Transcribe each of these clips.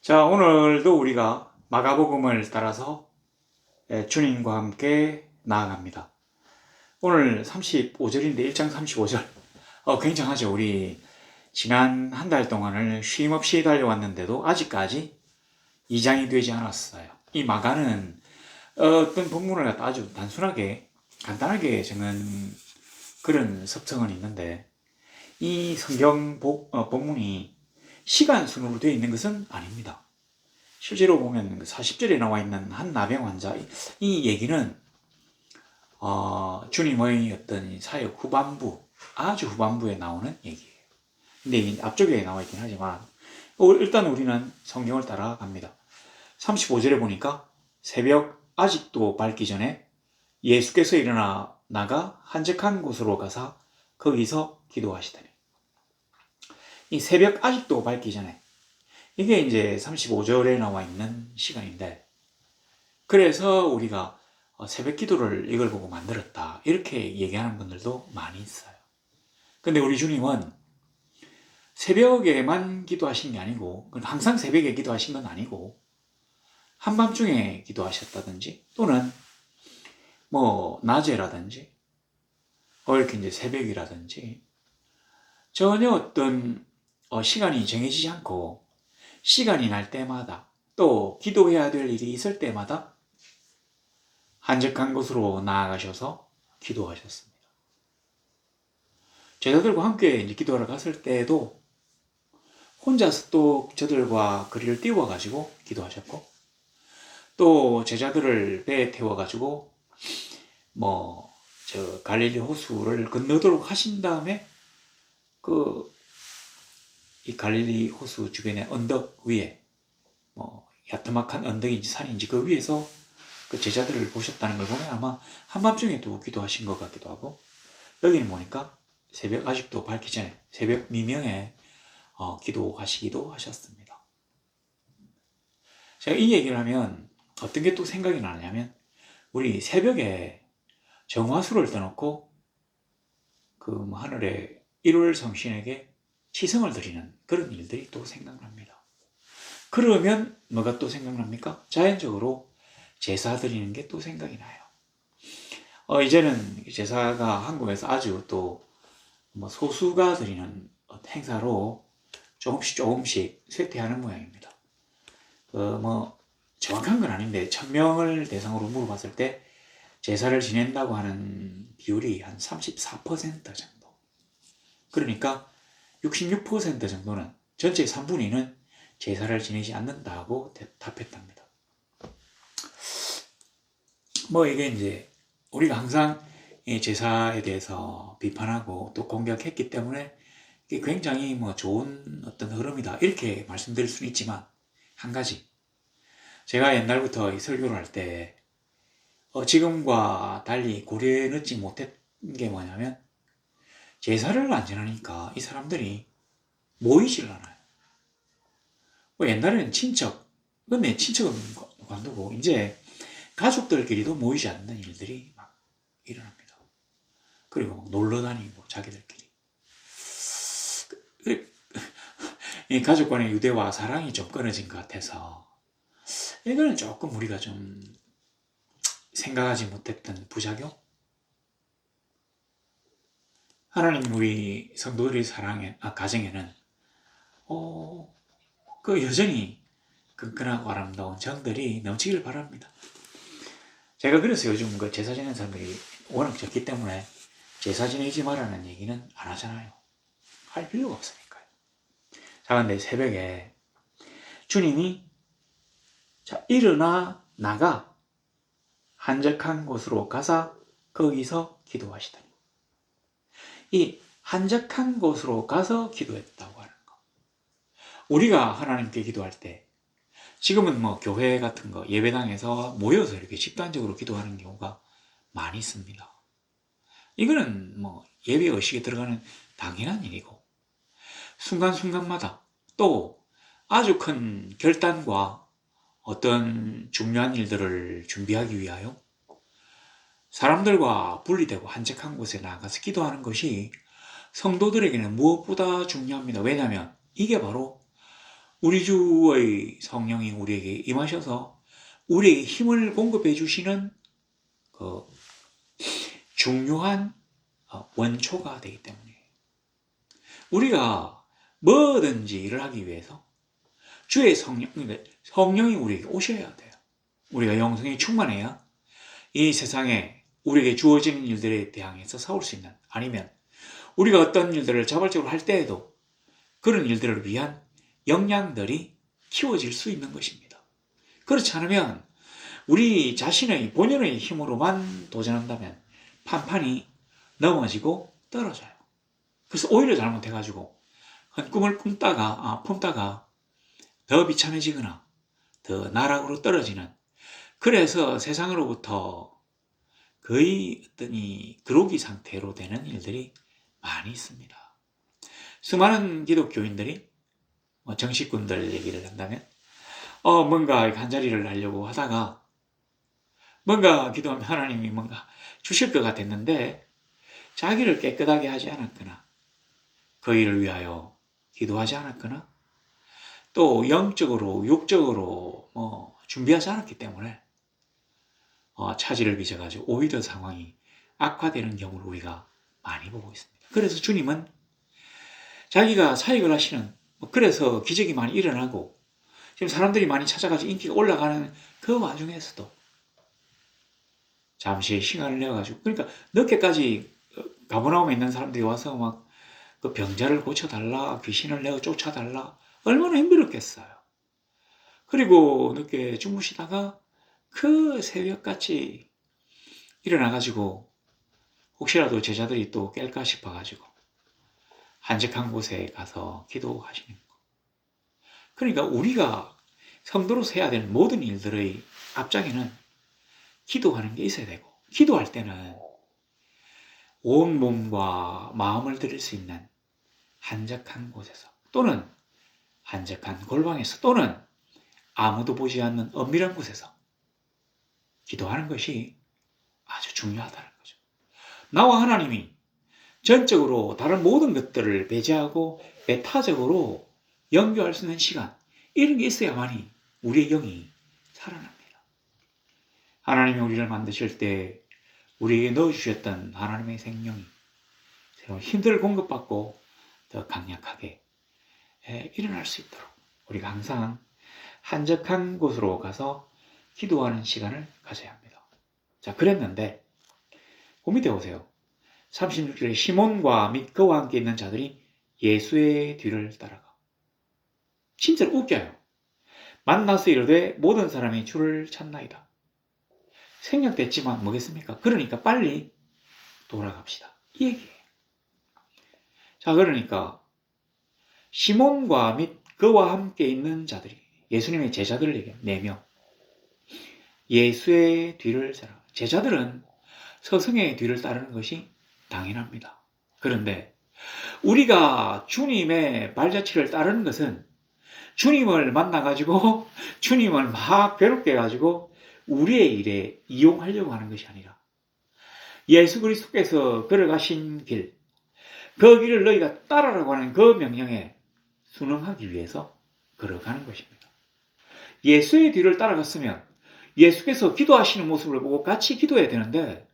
자, 오늘도 우리가 마가복음을 따라서 주님과 함께 나아갑니다. 오늘 35절인데 1장 35절. 굉장하죠. 우리 지난 한 달 동안을 쉼 없이 달려왔는데도 아직까지 2장이 되지 않았어요. 이 마가는 어떤 본문을 갖다 아주 단순하게 간단하게 적은 그런 습성은 있는데 이 성경 본문이 시간 순으로 되어 있는 것은 아닙니다. 실제로 보면 40절에 나와 있는 한 나병 환자, 이 얘기는 주님의 어떤 사역 후반부, 아주 후반부에 나오는 얘기예요. 근데 앞쪽에 나와 있긴 하지만 일단 우리는 성경을 따라갑니다. 35절에 보니까 새벽 아직도 밝기 전에 예수께서 일어나 나가 한적한 곳으로 가서 거기서 기도하시더니, 이 새벽 아직도 밝기 전에, 이게 이제 35절에 나와 있는 시간인데, 그래서 우리가 새벽 기도를 이걸 보고 만들었다, 이렇게 얘기하는 분들도 많이 있어요. 근데 우리 주님은 새벽에만 기도하신 게 아니고, 항상 새벽에 기도하신 건 아니고, 한밤중에 기도하셨다든지, 또는 낮에라든지, 이렇게 이제 새벽이라든지, 전혀 어떤 시간이 정해지지 않고 시간이 날 때마다, 또 기도해야 될 일이 있을 때마다 한적한 곳으로 나아가셔서 기도하셨습니다. 제자들과 함께 이제 기도하러 갔을 때도 혼자서 또 저들과 거리를 띄워가지고 기도하셨고, 또 제자들을 배에 태워가지고 갈릴리 호수를 건너도록 하신 다음에 이 갈릴리 호수 주변의 언덕 위에 야트막한 언덕인지 산인지 그 위에서 그 제자들을 보셨다는 걸 보면 아마 한밤중에도 기도하신 것 같기도 하고, 여기는 보니까 새벽 아직도 밝기 전에 새벽 미명에 기도하시기도 하셨습니다. 제가 이 얘기를 하면 어떤 게 또 생각이 나냐면, 우리 새벽에 정화수를 떠놓고 하늘의 1월 성신에게 시성을 드리는 그런 일들이 또 생각납니다. 그러면 뭐가 또 생각납니까? 자연적으로 제사 드리는 게 또 생각이 나요. 이제는 제사가 한국에서 아주 또 소수가 드리는 행사로 조금씩 쇠퇴하는 모양입니다. 정확한 건 아닌데 1000명을 대상으로 물어봤을 때 제사를 지낸다고 하는 비율이 한 34% 정도. 그러니까 66% 정도는, 전체 3분의 2는 제사를 지내지 않는다고 답했답니다. 이게 이제 우리가 항상 이 제사에 대해서 비판하고 또 공격했기 때문에 이게 굉장히 좋은 어떤 흐름이다, 이렇게 말씀드릴 수는 있지만, 한 가지, 제가 옛날부터 이 설교를 할 때 지금과 달리 고려해 넣지 못했던 게 뭐냐면, 제사를 안 지내니까 이 사람들이 모이질 않아요. 옛날에는 친척, 근데 친척은 관두고 이제 가족들끼리도 모이지 않는 일들이 막 일어납니다. 그리고 놀러 다니고 자기들끼리. 이 가족 간의 유대와 사랑이 좀 끊어진 것 같아서, 이거는 조금 우리가 좀 생각하지 못했던 부작용? 하나님 우리 성도들의 가정에는 여전히 끈끈하고 아름다운 정들이 넘치길 바랍니다. 제가 그래서 요즘 제사 지내는 사람들이 워낙 적기 때문에 제사 지내지 말라는 얘기는 안 하잖아요. 할 필요가 없으니까요. 자, 근데 새벽에 주님이 일어나 나가 한적한 곳으로 가서 거기서 기도하시더니, 이 한적한 곳으로 가서 기도했다고 하는 거, 우리가 하나님께 기도할 때 지금은 교회 같은 거 예배당에서 모여서 이렇게 집단적으로 기도하는 경우가 많이 있습니다. 이거는 예배 의식에 들어가는 당연한 일이고, 순간순간마다 또 아주 큰 결단과 어떤 중요한 일들을 준비하기 위하여 사람들과 분리되고 한적한 곳에 나가서 기도하는 것이 성도들에게는 무엇보다 중요합니다. 왜냐하면 이게 바로 우리 주의 성령이 우리에게 임하셔서 우리에게 힘을 공급해 주시는 그 중요한 원초가 되기 때문에 우리가 뭐든지 일을 하기 위해서 주의 성령이 우리에게 오셔야 돼요. 우리가 영성이 충만해야 이 세상에 우리에게 주어지는 일들에 대항해서 싸울 수 있는, 아니면 우리가 어떤 일들을 자발적으로 할 때에도 그런 일들을 위한 역량들이 키워질 수 있는 것입니다. 그렇지 않으면 우리 자신의 본연의 힘으로만 도전한다면 판판이 넘어지고 떨어져요. 그래서 오히려 잘못해가지고 한 꿈을 품다가 더 비참해지거나 더 나락으로 떨어지는, 그래서 세상으로부터 거의 어떤 이 그로기 상태로 되는 일들이 많이 있습니다. 수많은 기독교인들이 정치꾼들 얘기를 한다면 뭔가 한 자리를 하려고 하다가 뭔가 기도하면 하나님이 뭔가 주실 것 같았는데 자기를 깨끗하게 하지 않았거나 그 일을 위하여 기도하지 않았거나 또 영적으로 육적으로 준비하지 않았기 때문에 차질을 빚어가지고 오히려 상황이 악화되는 경우를 우리가 많이 보고 있습니다. 그래서 주님은 자기가 사역을 하시는, 그래서 기적이 많이 일어나고 지금 사람들이 많이 찾아가지고 인기가 올라가는 그 와중에서도 잠시 시간을 내어가지고, 그러니까 늦게까지 가버나움에 있는 사람들이 와서 막 그 병자를 고쳐달라, 귀신을 내어 쫓아달라, 얼마나 힘들었겠어요. 그리고 늦게 주무시다가 그 새벽같이 일어나가지고 혹시라도 제자들이 또 깰까 싶어가지고 한적한 곳에 가서 기도하시는 거. 그러니까 우리가 성도로서 해야 되는 모든 일들의 앞장에는 기도하는 게 있어야 되고, 기도할 때는 온 몸과 마음을 드릴 수 있는 한적한 곳에서, 또는 한적한 골방에서, 또는 아무도 보지 않는 엄밀한 곳에서 기도하는 것이 아주 중요하다는 거죠. 나와 하나님이 전적으로 다른 모든 것들을 배제하고 배타적으로 연결할 수 있는 시간, 이런 게 있어야만이 우리의 영이 살아납니다. 하나님이 우리를 만드실 때 우리에게 넣어주셨던 하나님의 생명이 새로운 힘들을 공급받고 더 강력하게 일어날 수 있도록 우리가 항상 한적한 곳으로 가서 기도하는 시간을 가져야 합니다. 자, 그랬는데 그 밑에 보세요. 36절에 시몬과 및 그와 함께 있는 자들이 예수의 뒤를 따라가. 진짜 웃겨요. 만나서 이르되 모든 사람이 주를 찾나이다. 생략됐지만 뭐겠습니까? 그러니까 빨리 돌아갑시다, 이 얘기예요. 자, 그러니까 시몬과 및 그와 함께 있는 자들이, 예수님의 제자들을 얘기해요. 4명. 예수의 뒤를 따라. 제자들은 스승의 뒤를 따르는 것이 당연합니다. 그런데 우리가 주님의 발자취를 따르는 것은 주님을 만나가지고 주님을 막 괴롭게 해가지고 우리의 일에 이용하려고 하는 것이 아니라 예수 그리스도께서 걸어가신 길, 그 길을 너희가 따르라고 하는 그 명령에 순응하기 위해서 걸어가는 것입니다. 예수의 뒤를 따라갔으면 예수께서 기도하시는 모습을 보고 같이 기도해야 되는데,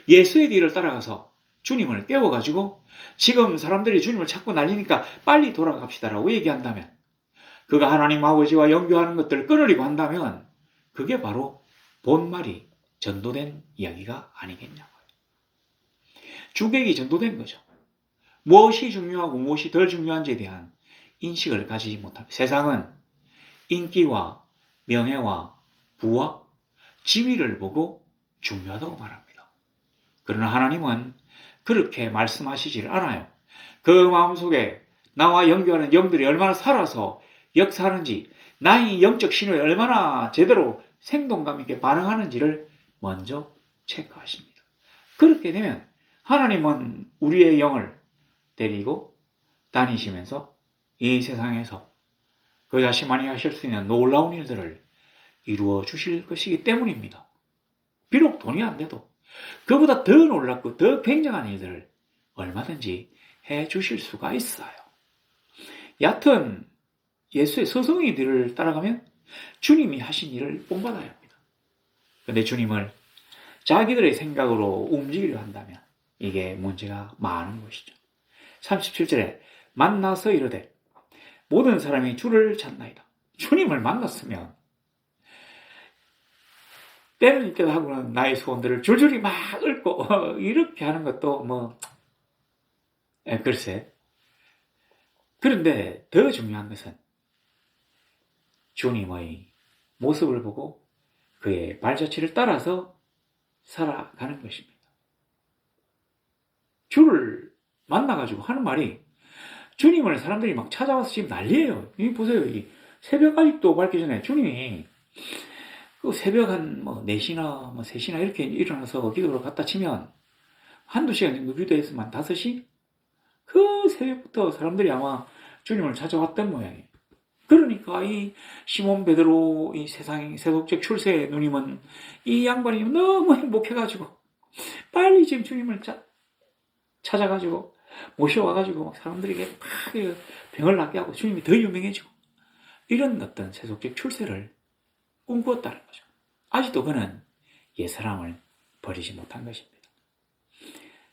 예수의 뒤를 따라가서 주님을 깨워가지고 지금 사람들이 주님을 찾고 난리니까 빨리 돌아갑시다라고 얘기한다면, 그가 하나님 아버지와 연교하는 것들을 끊으려고 한다면 그게 바로 본말이 전도된 이야기가 아니겠냐고요. 주객이 전도된 거죠. 무엇이 중요하고 무엇이 덜 중요한지에 대한 인식을 가지지 못합니다. 세상은 인기와 명예와 부와 지위를 보고 중요하다고 말합니다. 그러나 하나님은 그렇게 말씀하시질 않아요. 그 마음속에 나와 연결하는 영들이 얼마나 살아서 역사하는지, 나의 영적 신호에 얼마나 제대로 생동감 있게 반응하는지를 먼저 체크하십니다. 그렇게 되면 하나님은 우리의 영을 데리고 다니시면서 이 세상에서 그 자신만이 하실 수 있는 놀라운 일들을 이루어 주실 것이기 때문입니다. 비록 돈이 안 돼도 그보다 더 놀랍고 더 굉장한 일들을 얼마든지 해 주실 수가 있어요. 얕은 예수의 서성의 길을 따라가면 주님이 하신 일을 본받아야 합니다. 근데 주님을 자기들의 생각으로 움직이려 한다면 이게 문제가 많은 것이죠. 37절에 만나서 이르되 모든 사람이 주를 찾나이다. 주님을 만났으면 때는 있기도 하고는 나의 소원들을 줄줄이 막 읊고 이렇게 하는 것도 글쎄. 그런데 더 중요한 것은 주님의 모습을 보고 그의 발자취를 따라서 살아가는 것입니다. 주를 만나가지고 하는 말이 주님을 사람들이 막 찾아와서 지금 난리예요. 이 보세요. 이 새벽 아직도 밝기 전에 주님이 그 새벽 한 4시나 3시나 이렇게 일어나서 기도를 갔다 치면 한두 시간 정도 기도했으면 5시? 그 새벽부터 사람들이 아마 주님을 찾아왔던 모양이에요. 그러니까 이 시몬 베드로 이 세상의 세속적 출세의 누님은 이 양반이 너무 행복해가지고 빨리 지금 주님을 찾아가지고 모셔와가지고 사람들에게 막 병을 낫게 하고 주님이 더 유명해지고 이런 어떤 세속적 출세를 꿈꾸었다는 거죠. 아직도 그는 옛사람을 버리지 못한 것입니다.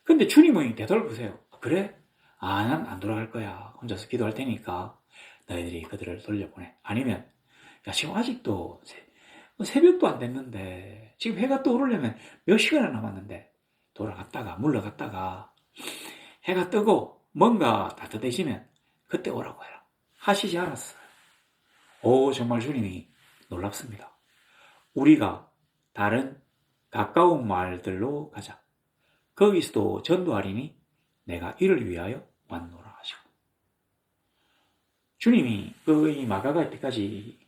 근데 주님의 대답을 보세요. 그래? 난 안 돌아갈 거야. 혼자서 기도할 테니까 너희들이 그들을 돌려보내. 아니면 야 지금 아직도 새벽도 안 됐는데 지금 해가 떠오르려면 몇 시간이나 남았는데 돌아갔다가 물러갔다가 해가 뜨고 뭔가 따뜻해지면 그때 오라고 해라. 하시지 않았어요. 정말 주님이 놀랍습니다. 우리가 다른 가까운 마을들로 가자. 거기서도 전도하리니 내가 이를 위하여 왔노라 하시고. 주님이 이 마가가 때까지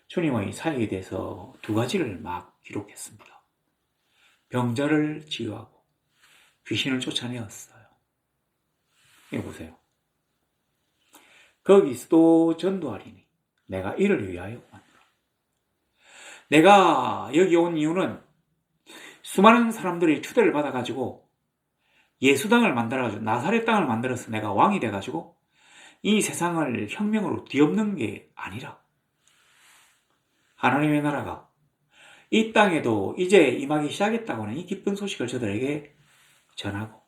주님의 사역에 대해서 2가지를 막 기록했습니다. 병자를 치유하고 귀신을 쫓아내었어요. 이거 보세요. 거기서도 전도하리니 내가 이를 위하여 왔노라. 내가 여기 온 이유는 수많은 사람들이 추대를 받아가지고 예수당을 만들어가지고 나사렛 땅을 만들어서 내가 왕이 돼가지고 이 세상을 혁명으로 뒤엎는 게 아니라 하나님의 나라가 이 땅에도 이제 임하기 시작했다고 하는 이 기쁜 소식을 저들에게 전하고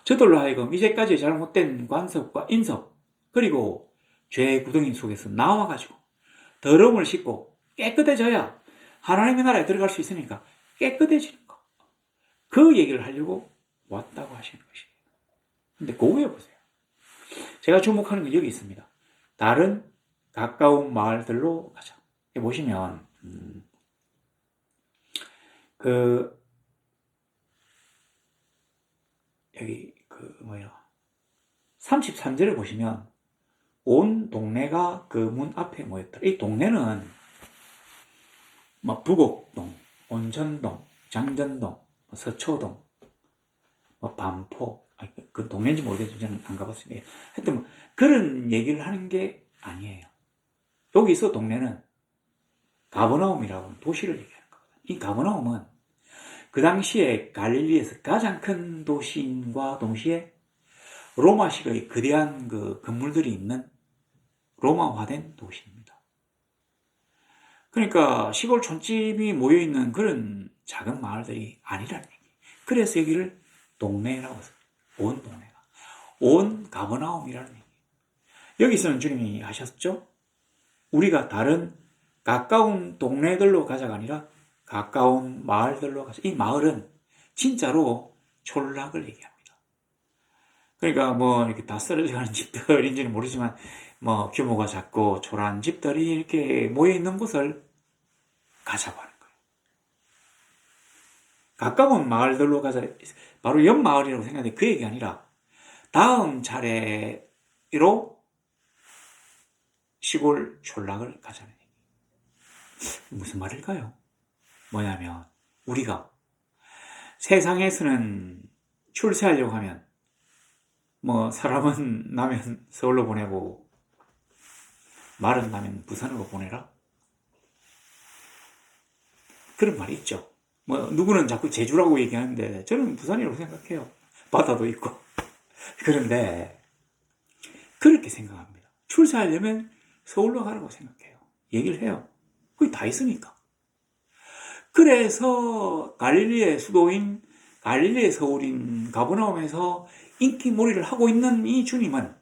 저들로 하여금 이제까지 잘못된 관습과 인습 그리고 죄의 구덩이 속에서 나와가지고 더러움을 씻고 깨끗해져야 하나님의 나라에 들어갈 수 있으니까 깨끗해지는 거. 그 얘기를 하려고 왔다고 하시는 것이에요. 근데 그 위에 보세요. 제가 주목하는 게 여기 있습니다. 다른 가까운 마을들로 가자. 여기 보시면 여기 33절에 보시면 온 동네가 그 문 앞에 모였더라. 이 동네는 부곡동, 온천동, 장전동, 서초동, 반포, 그 동네인지 모르겠지만 저는 안 가봤습니다. 하여튼 그런 얘기를 하는 게 아니에요. 여기서 동네는 가버나움이라고 하는 도시를 얘기하는 거거든요. 이 가버나움은 그 당시에 갈릴리에서 가장 큰 도시인과 동시에 로마식의 거대한 그 건물들이 있는 로마화된 도시입니다. 그러니까 시골 촌집이 모여있는 그런 작은 마을들이 아니라는 얘기. 그래서 여기를 동네라고 해서 온 동네가 온 가버나움이라는 얘기. 여기서는 주님이 하셨죠. 우리가 다른 가까운 동네들로 가자가 아니라 가까운 마을들로 가자. 이 마을은 진짜로 촌락을 얘기합니다. 그러니까 이렇게 다 쓰러져가는 집들인지는 모르지만 규모가 작고 초라한 집들이 이렇게 모여있는 곳을 가자고 하는 거예요. 가까운 마을들로 가자. 바로 옆 마을이라고 생각하는데 그 얘기 아니라 다음 차례로 시골 촌락을 가자는 얘기. 무슨 말일까요? 뭐냐면 우리가 세상에서는 출세하려고 하면 사람은 나면 서울로 보내고 말은 나면 부산으로 보내라. 그런 말이 있죠. 누구는 자꾸 제주라고 얘기하는데 저는 부산이라고 생각해요. 바다도 있고. 그런데 그렇게 생각합니다. 출세하려면 서울로 가라고 생각해요. 얘기를 해요. 거기 다 있으니까. 그래서 갈릴리의 수도인 갈릴리의 서울인 가버나움에서 인기몰이를 하고 있는 이 주님은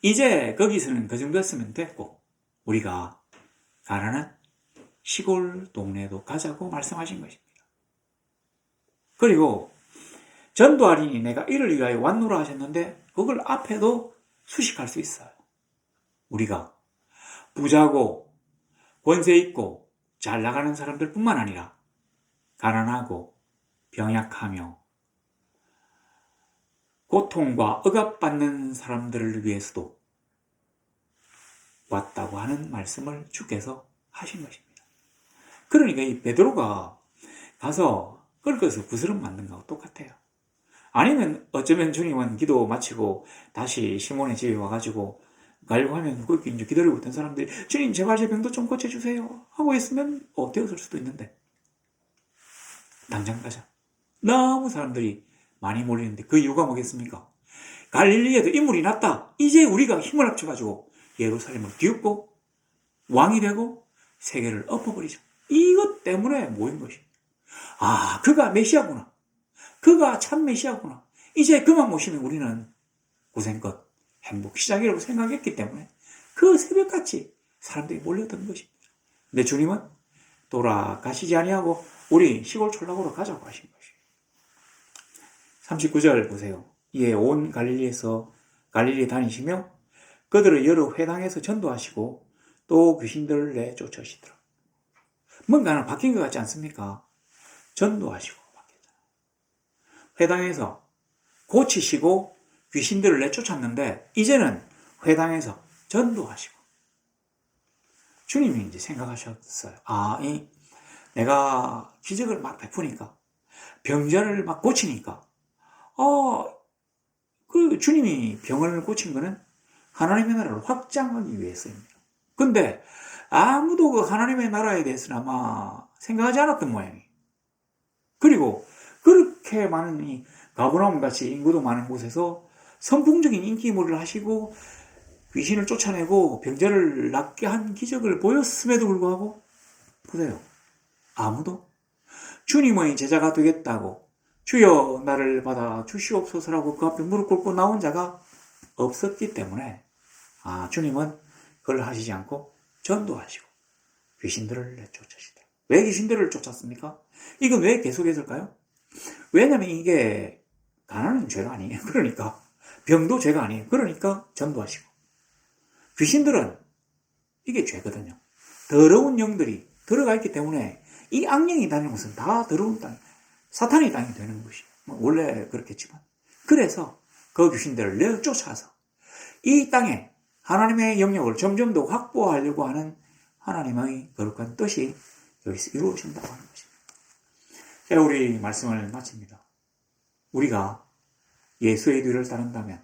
이제 거기서는 그 정도 했으면 됐고 우리가 가난한 시골 동네도 가자고 말씀하신 것입니다. 그리고 전도하리니 내가 이를 위하여 왔노라 하셨는데 그걸 앞에도 수식할 수 있어요. 우리가 부자고 권세 있고 잘 나가는 사람들 뿐만 아니라 가난하고 병약하며 고통과 억압받는 사람들을 위해서도 왔다고 하는 말씀을 주께서 하신 것입니다. 그러니까 이 베드로가 가서 긁어서 구스름 만든 거하고 똑같아요. 아니면 어쩌면 주님은 기도 마치고 다시 시몬의 집에 와가지고 가려고 하면 거기 이제 기다리고 있던 사람들이 주님 제발 제 병도 좀 고쳐주세요 하고 있으면 되었을 수도 있는데 당장 가자. 너무 사람들이 많이 몰리는데 그 이유가 뭐겠습니까? 갈릴리에도 인물이 났다. 이제 우리가 힘을 합쳐가지고 예루살렘을 뒤엎고 왕이 되고 세계를 엎어버리자. 이것 때문에 모인 것입니다. 아, 그가 메시아구나. 그가 참 메시아구나. 이제 그만 모시면 우리는 고생껏 행복 시작이라고 생각했기 때문에 그 새벽같이 사람들이 몰려든 것입니다. 근데 주님은 돌아가시지 아니하고 우리 시골 촌락으로 가자고 하신 것이에요. 39절 보세요. 이에 온 갈릴리 다니시며 그들을 여러 회당에서 전도하시고 또 귀신들을 내쫓으시더라. 뭔가는 바뀐 것 같지 않습니까? 전도하시고 바뀌었잖아요. 회당에서 고치시고 귀신들을 내쫓았는데 이제는 회당에서 전도하시고 주님이 이제 생각하셨어요. 내가 기적을 막 베푸니까 병자를 막 고치니까 그 주님이 병을 고친 거는 하나님의 나라를 확장하기 위해서입니다. 근데 아무도 그 하나님의 나라에 대해서는 아마 생각하지 않았던 모양이에요. 그리고 그렇게 많은 이 가버나움 같이 인구도 많은 곳에서 선풍적인 인기몰이를 하시고 귀신을 쫓아내고 병자를 낫게 한 기적을 보였음에도 불구하고 보세요. 아무도 주님의 제자가 되겠다고 주여 나를 받아 주시옵소서라고 그 앞에 무릎 꿇고 나온 자가 없었기 때문에 주님은 그걸 하시지 않고 전도하시고 귀신들을 내쫓으시더라. 왜 귀신들을 쫓았습니까? 이건 왜 계속했을까요? 왜냐면 이게 가난은 죄가 아니에요. 그러니까 병도 죄가 아니에요. 그러니까 전도하시고 귀신들은 이게 죄거든요. 더러운 영들이 들어가 있기 때문에 이 악령이 다니는 것은 다 더러운 땅, 사탄의 땅이 되는 것이에요. 원래 그렇겠지만 그래서 그 귀신들을 내쫓아서 이 땅에 하나님의 영역을 점점 더 확보하려고 하는 하나님의 거룩한 뜻이 여기서 이루어진다고 하는 것입니다. 자, 우리 말씀을 마칩니다. 우리가 예수의 뒤를 따른다면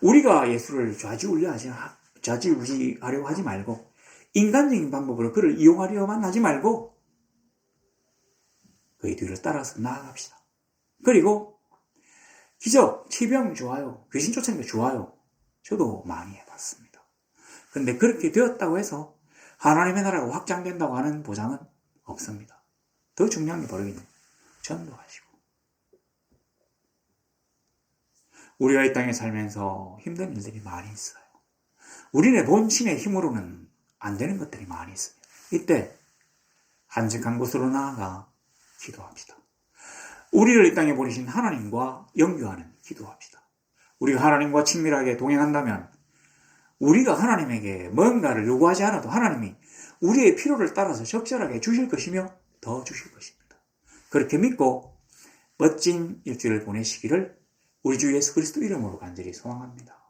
우리가 예수를 좌지우지하려고 하지 말고 인간적인 방법으로 그를 이용하려만 하지 말고 그의 뒤를 따라서 나아갑시다. 그리고 기적, 치병 좋아요. 귀신 쫓아내는 게 좋아요. 저도 많이 해봤습니다. 그런데 그렇게 되었다고 해서 하나님의 나라가 확장된다고 하는 보장은 없습니다. 더 중요한 게 바로 전도하시고 우리가 이 땅에 살면서 힘든 일들이 많이 있어요. 우리네 본신의 힘으로는 안 되는 것들이 많이 있습니다. 이때 한적한 곳으로 나아가 기도합시다. 우리를 이 땅에 보내신 하나님과 연교하는 기도합시다. 우리가 하나님과 친밀하게 동행한다면 우리가 하나님에게 뭔가를 요구하지 않아도 하나님이 우리의 필요를 따라서 적절하게 주실 것이며 더 주실 것입니다. 그렇게 믿고 멋진 일주일을 보내시기를 우리 주 예수 그리스도 이름으로 간절히 소망합니다.